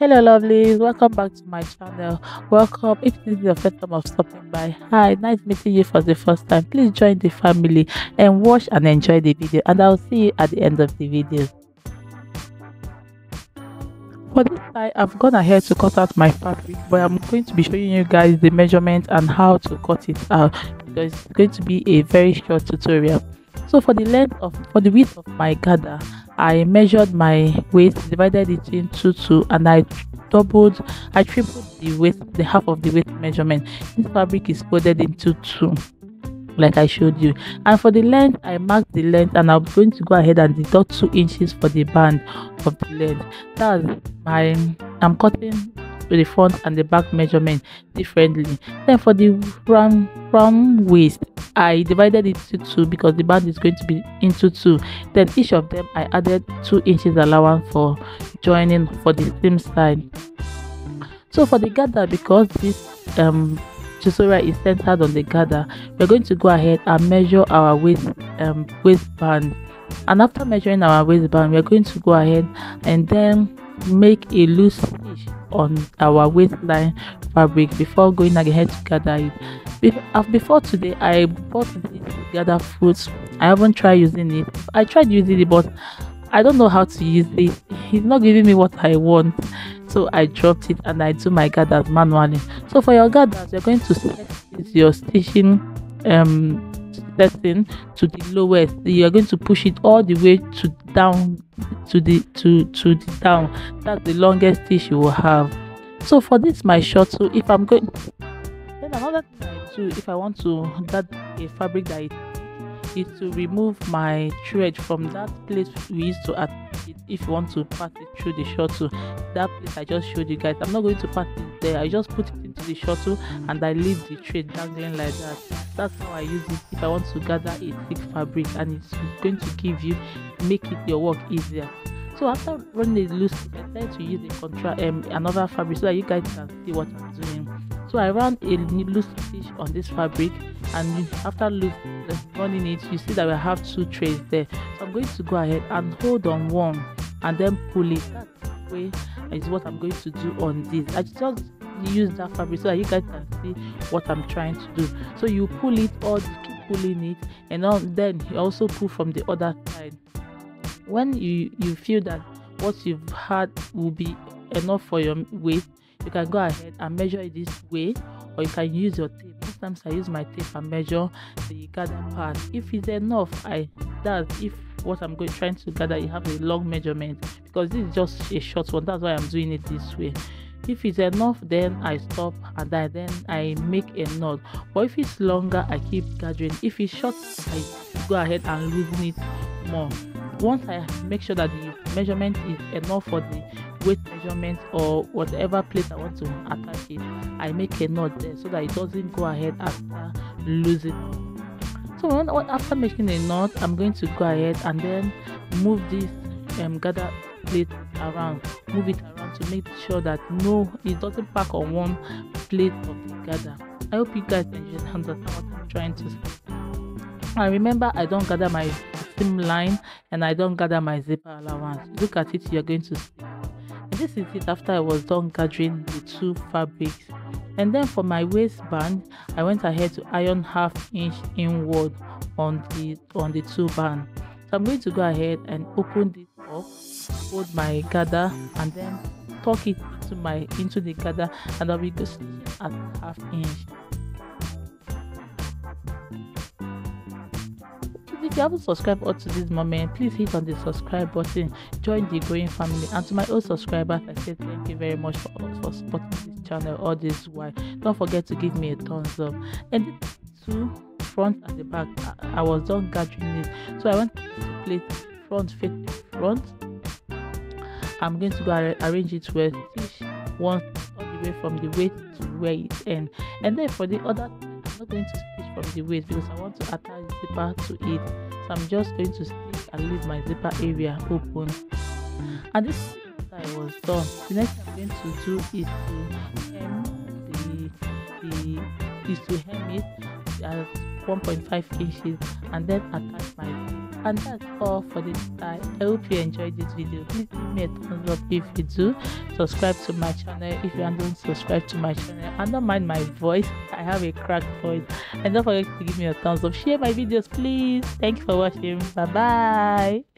Hello, lovelies. Welcome back to my channel. Welcome. If this is your first time of stopping by, hi, nice meeting you for the first time. Please join the family and watch and enjoy the video. And I'll see you at the end of the video. For this side, I've gone ahead to cut out my fabric, but I'm going to be showing you guys the measurement and how to cut it out because it's going to be a very short tutorial. So for the width of my gather, I measured my waist, divided it into two, and I tripled the waist, the half of the waist measurement. This fabric is folded into two, like I showed you. And for the length, I marked the length, and I'm going to go ahead and deduct 2 inches for the band of the length. That's my I'm cutting to the front and the back measurement differently. Then for the round waist, I divided it into two because the band is going to be into two. Then each of them I added 2 inches allowance for joining for the same side. So for the gather, because this tutorial is centered on the gather, we're going to go ahead and measure our waistband. And after measuring our waistband, we're going to go ahead and then make a loose stitch on our waistline fabric before going ahead to gather it. Before today, I bought this gather fruits. I haven't tried using it. I tried using it, but I don't know how to use it. It's not giving me what I want, so I dropped it and I do my gathers manually. So for your gathers, you're going to set your stitching setting to the lowest. You're going to push it all the way to down to the down. That's the longest stitch you will have. So for this my short, so if I'm going, then another thing I do if I want to gather a fabric that is to remove my thread from that place we used to attach it. If you want to pass it through the shuttle, that place I just showed you guys, I'm not going to pass it there. I just put it into the shuttle and I leave the thread dangling like that. That's how I use it if I want to gather a thick fabric, and it's going to make it your work easier. So after running a loose, I decided to use another fabric so that you guys can see what I'm doing. So I ran a loose stitch on this fabric, and after running it, you see that we have two trays there. So I'm going to go ahead and hold on one and then pull it. That way is what I'm going to do on this. I just use that fabric so that you guys can see what I'm trying to do. So you pull it, or keep pulling it, and then you also pull from the other side. When you feel that what you've had will be enough for your waist, you can go ahead and measure it this way, or you can use your tape. Sometimes I use my tape and measure the gather part. If it's enough, that's if what I'm trying to gather, you have a long measurement, because this is just a short one. That's why I'm doing it this way. If it's enough, then I stop and then I make a knot. But if it's longer, I keep gathering. If it's short, I go ahead and loosen it more. Once I make sure that the measurement is enough for the waist measurement or whatever place I want to attach it, I make a knot there so that it doesn't go ahead after losing. So after making a knot, I'm going to go ahead and then move this gather plate around, move it around to make sure that it doesn't pack on one plate of the gather. I hope you guys understand what I'm trying to say. And remember, I don't gather my seam line and I don't gather my zipper allowance. Look at it, you're going to see. And this is it after I was done gathering the two fabrics. And then for my waistband, I went ahead to iron 1/2 inch inward on the two band. So I'm going to go ahead and open this up, hold my gather, and then tuck it into the gather, and I'll be stitching at 1/2 inch. If you haven't subscribed up to this moment, please hit on the subscribe button, join the growing family. And to my old subscribers, I say thank you very much for supporting this channel all this while. Don't forget to give me a thumbs up. And the two front and the back, I was done gathering it, so I went to place front facing front. I'm going to go arrange it where stitch one all the way from the waist to where it ends. And then for the other, I'm not going to stitch from the waist because I want to attach zipper to it. So I'm just going to stitch and leave my zipper area open. And this is I was done. The next thing I'm going to do is to hem it at 1.5 inches and then attach my zip. And that's all for this time. I hope you enjoyed this video. Please give me a thumbs up if you do. Subscribe to my channel if you don't subscribe to my channel. And don't mind my voice. I have a cracked voice. And don't forget to give me a thumbs up. Share my videos, please. Thank you for watching. Bye bye.